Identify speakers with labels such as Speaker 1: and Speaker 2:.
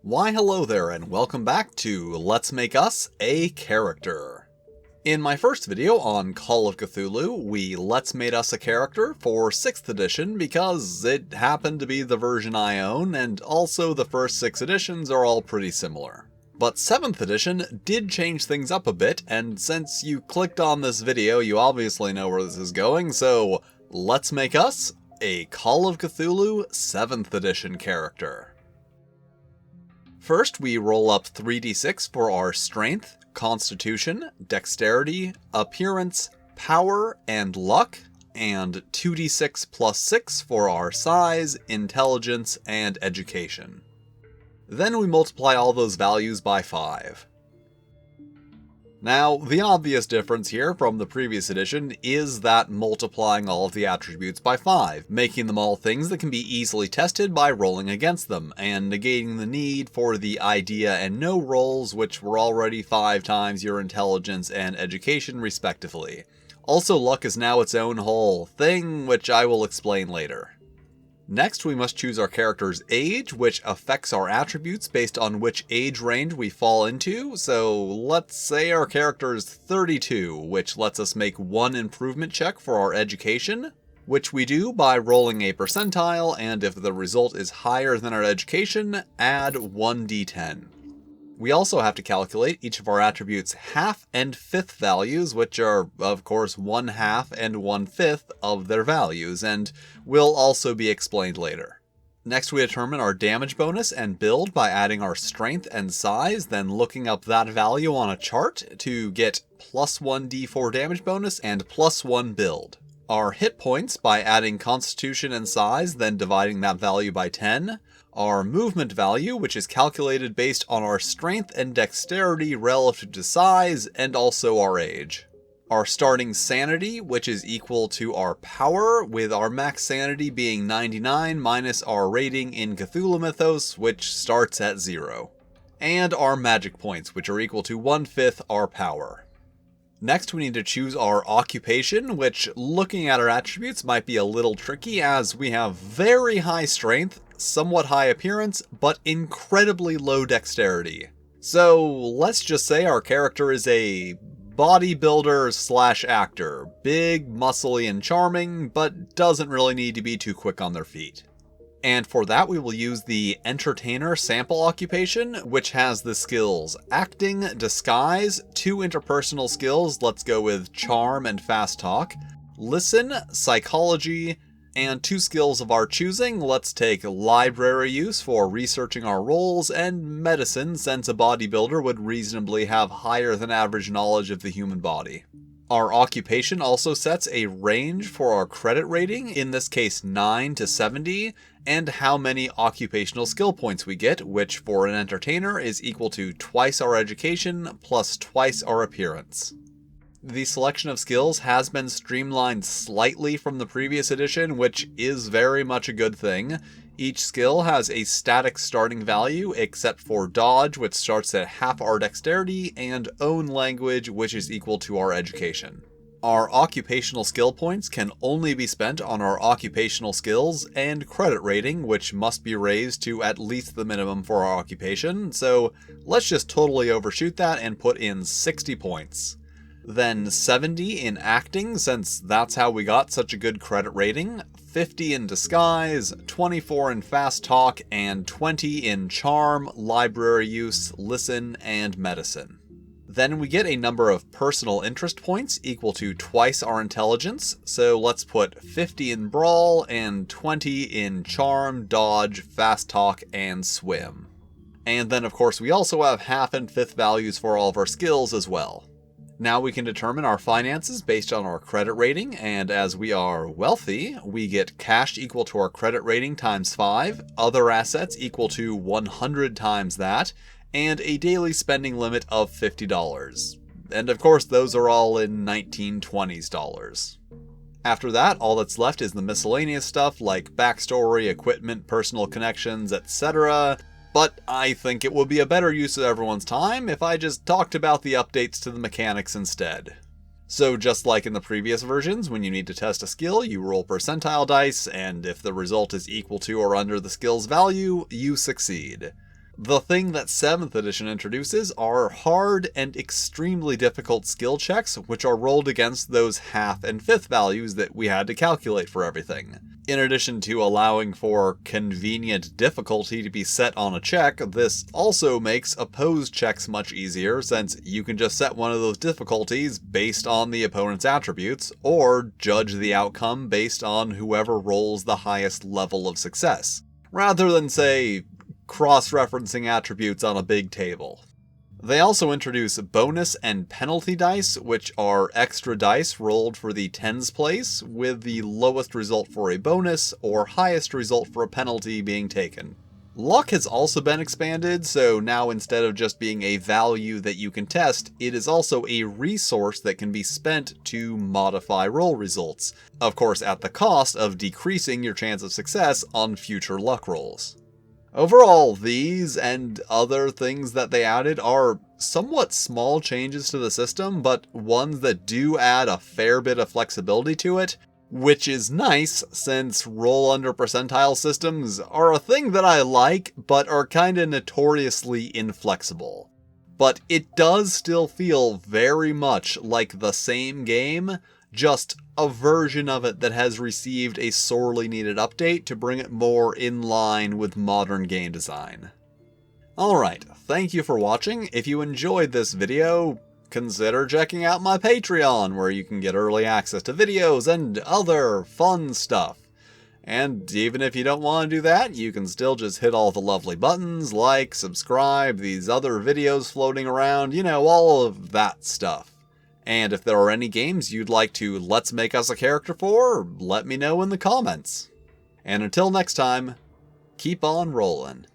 Speaker 1: Why hello there and welcome back to Let's Make Us a Character. In my first video on Call of Cthulhu, we Let's Made Us a Character for 6th edition because it happened to be the version I own, and also the first 6 editions are all pretty similar. But 7th edition did change things up a bit, and since you clicked on this video, you obviously know where this is going, so let's make us a Call of Cthulhu 7th edition character. First, we roll up 3d6 for our Strength, Constitution, Dexterity, Appearance, Power, and Luck, and 2d6 plus 6 for our Size, Intelligence, and Education. Then we multiply all those values by 5. Now, the obvious difference here from the previous edition is that multiplying all of the attributes by 5, making them all things that can be easily tested by rolling against them, and negating the need for the idea and know rolls, which were already 5 times your intelligence and education respectively. Also, luck is now its own whole thing, which I will explain later. Next, we must choose our character's age, which affects our attributes based on which age range we fall into. So let's say our character is 32, which lets us make 1 improvement check for our education, which we do by rolling a percentile, and if the result is higher than our education, add 1d10. We also have to calculate each of our attributes' half and fifth values, which are, of course, 1/2 and 1/5 of their values, and will also be explained later. Next, we determine our damage bonus and build by adding our strength and size, then looking up that value on a chart to get plus 1d4 damage bonus and plus 1 build. Our hit points by adding constitution and size, then dividing that value by 10. Our movement value, which is calculated based on our strength and dexterity relative to size, and also our age. Our starting sanity, which is equal to our power, with our max sanity being 99 minus our rating in Cthulhu Mythos, which starts at 0. And our magic points, which are equal to 1/5 our power. Next, we need to choose our occupation, which, looking at our attributes, might be a little tricky as we have very high strength, somewhat high appearance, but incredibly low dexterity. So let's just say our character is a bodybuilder / actor, big, muscly, and charming, but doesn't really need to be too quick on their feet. And for that, we will use the Entertainer sample occupation, which has the skills Acting, Disguise, 2 interpersonal skills, let's go with Charm and Fast Talk, Listen, Psychology, and 2 skills of our choosing. Let's take Library Use for researching our roles, and Medicine, since a bodybuilder would reasonably have higher than average knowledge of the human body. Our occupation also sets a range for our credit rating, in this case 9 to 70, and how many occupational skill points we get, which for an entertainer is equal to twice our education plus twice our appearance. The selection of skills has been streamlined slightly from the previous edition, which is very much a good thing. Each skill has a static starting value, except for Dodge, which starts at half our dexterity, and Own Language, which is equal to our education. Our occupational skill points can only be spent on our occupational skills, and credit rating, which must be raised to at least the minimum for our occupation, so let's just totally overshoot that and put in 60 points. Then 70 in acting, since that's how we got such a good credit rating, 50 in disguise, 24 in fast talk, and 20 in charm, library use, listen, and medicine. Then we get a number of personal interest points equal to twice our intelligence, so let's put 50 in brawl and 20 in charm, dodge, fast talk, and swim. And then of course we also have half and fifth values for all of our skills as well. Now we can determine our finances based on our credit rating, and as we are wealthy, we get cash equal to our credit rating times 5, other assets equal to 100 times that, and a daily spending limit of $50. And of course, those are all in 1920s dollars. After that, all that's left is the miscellaneous stuff like backstory, equipment, personal connections, etc., but I think it would be a better use of everyone's time if I just talked about the updates to the mechanics instead. So just like in the previous versions, when you need to test a skill, you roll percentile dice, and if the result is equal to or under the skill's value, you succeed. The thing that 7th edition introduces are hard and extremely difficult skill checks, which are rolled against those half and fifth values that we had to calculate for everything. In addition to allowing for convenient difficulty to be set on a check, this also makes opposed checks much easier, since you can just set one of those difficulties based on the opponent's attributes, or judge the outcome based on whoever rolls the highest level of success, rather than, say, cross-referencing attributes on a big table. They also introduce bonus and penalty dice, which are extra dice rolled for the tens place, with the lowest result for a bonus or highest result for a penalty being taken. Luck has also been expanded, so now instead of just being a value that you can test, it is also a resource that can be spent to modify roll results, of course at the cost of decreasing your chance of success on future luck rolls. Overall, these and other things that they added are somewhat small changes to the system, but ones that do add a fair bit of flexibility to it, which is nice since roll under percentile systems are a thing that I like, but are kinda notoriously inflexible. But it does still feel very much like the same game, just a version of it that has received a sorely needed update to bring it more in line with modern game design. Alright, thank you for watching. If you enjoyed this video, consider checking out my Patreon, where you can get early access to videos and other fun stuff. And even if you don't want to do that, you can still just hit all the lovely buttons, like, subscribe, these other videos floating around, you know, all of that stuff. And if there are any games you'd like to Let's Make Us a Character for, let me know in the comments. And until next time, keep on rolling.